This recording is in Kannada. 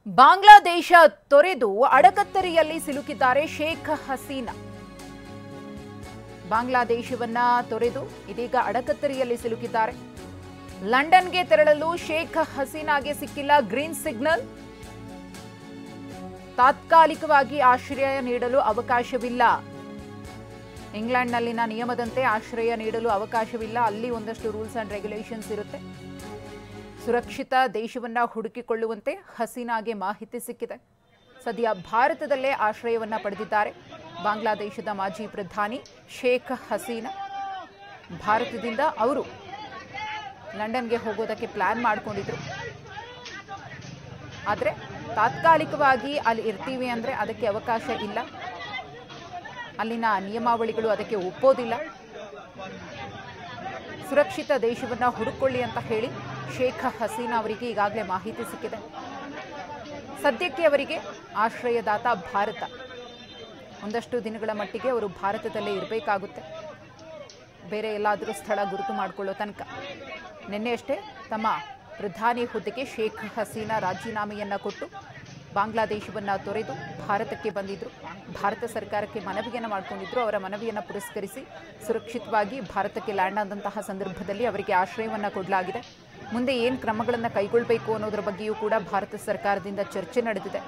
ಬಾಂಗ್ಲಾದೇಶ ತೊರೆದು ಅಡಕತ್ತರಿಯಲ್ಲಿ ಸಿಲುಕಿದ್ದಾರೆ ಶೇಖ್ ಹಸೀನಾ. ಬಾಂಗ್ಲಾದೇಶವನ್ನ ತೊರೆದು ಇದೀಗ ಅಡಕತ್ತರಿಯಲ್ಲಿ ಸಿಲುಕಿದ್ದಾರೆ. ಲಂಡನ್ಗೆ ತೆರಳಲು ಶೇಖ್ ಹಸೀನಾಗೆ ಸಿಕ್ಕಿಲ್ಲ ಗ್ರೀನ್ ಸಿಗ್ನಲ್. ತಾತ್ಕಾಲಿಕವಾಗಿ ಆಶ್ರಯ ನೀಡಲು ಅವಕಾಶವಿಲ್ಲ. ಇಂಗ್ಲೆಂಡ್ನಲ್ಲಿನ ನಿಯಮದಂತೆ ಆಶ್ರಯ ನೀಡಲು ಅವಕಾಶವಿಲ್ಲ. ಅಲ್ಲಿ ಒಂದಷ್ಟು ರೂಲ್ಸ್ ಅಂಡ್ ರೆಗ್ಯುಲೇಷನ್ಸ್ ಇರುತ್ತೆ. ಸುರಕ್ಷಿತ ದೇಶವನ್ನ ಹುಡುಕಿಕೊಳ್ಳುವಂತೆ ಹಸೀನಾಗೆ ಮಾಹಿತಿ ಸಿಕ್ಕಿದೆ. ಸದ್ಯ ಭಾರತದಲ್ಲೇ ಆಶ್ರಯವನ್ನ ಪಡೆದಿದ್ದಾರೆ ಬಾಂಗ್ಲಾದೇಶದ ಮಾಜಿ ಪ್ರಧಾನಿ ಶೇಖ್ ಹಸೀನಾ. ಭಾರತದಿಂದ ಅವರು ಲಂಡನ್ಗೆ ಹೋಗೋದಕ್ಕೆ ಪ್ಲಾನ್ ಮಾಡಿಕೊಂಡಿದ್ರು. ಆದರೆ ತಾತ್ಕಾಲಿಕವಾಗಿ ಅಲ್ಲಿ ಇರ್ತೀವಿ ಅಂದರೆ ಅದಕ್ಕೆ ಅವಕಾಶ ಇಲ್ಲ. ಅಲ್ಲಿನ ನಿಯಮಾವಳಿಗಳು ಅದಕ್ಕೆ ಒಪ್ಪೋದಿಲ್ಲ. ಸುರಕ್ಷಿತ ದೇಶವನ್ನ ಹುಡುಕೊಳ್ಳಿ ಅಂತ ಹೇಳಿ ಶೇಖ್ ಹಸೀನಾ ಅವರಿಗೆ ಈಗಾಗಲೇ ಮಾಹಿತಿ ಸಿಕ್ಕಿದೆ. ಸದ್ಯಕ್ಕೆ ಅವರಿಗೆ ಆಶ್ರಯದಾತ ಭಾರತ. ಒಂದಷ್ಟು ದಿನಗಳ ಮಟ್ಟಿಗೆ ಅವರು ಭಾರತದಲ್ಲೇ ಇರಬೇಕಾಗುತ್ತೆ, ಬೇರೆ ಎಲ್ಲಾದರೂ ಸ್ಥಳ ಗುರುತು ಮಾಡಿಕೊಳ್ಳೋ ತನಕ. ನಿನ್ನೆಯಷ್ಟೇ ತಮ್ಮ ಪ್ರಧಾನಿ ಹುದ್ದೆಗೆ ಶೇಖ್ ಹಸೀನಾ ರಾಜೀನಾಮೆಯನ್ನು ಕೊಟ್ಟು ಬಾಂಗ್ಲಾದೇಶವನ್ನು ತೊರೆದು ಭಾರತಕ್ಕೆ ಬಂದಿದ್ದರು. ಭಾರತ ಸರ್ಕಾರಕ್ಕೆ ಮನವಿಯನ್ನು ಮಾಡಿಕೊಂಡಿದ್ದರು. ಅವರ ಮನವಿಯನ್ನು ಪುರಸ್ಕರಿಸಿ ಸುರಕ್ಷಿತವಾಗಿ ಭಾರತಕ್ಕೆ ಲ್ಯಾಂಡ್ ಆದಂತಹ ಸಂದರ್ಭದಲ್ಲಿ ಅವರಿಗೆ ಆಶ್ರಯವನ್ನು ಕೊಡಲಾಗಿದೆ. ಮುಂದೆ ಏನು ಕ್ರಮಗಳನ್ನು ಕೈಗೊಳ್ಳಬೇಕು ಅನ್ನೋದರ ಬಗ್ಗೆಯೂ ಕೂಡ ಭಾರತ ಸರ್ಕಾರದಿಂದ ಚರ್ಚೆ ನಡೆದಿದೆ.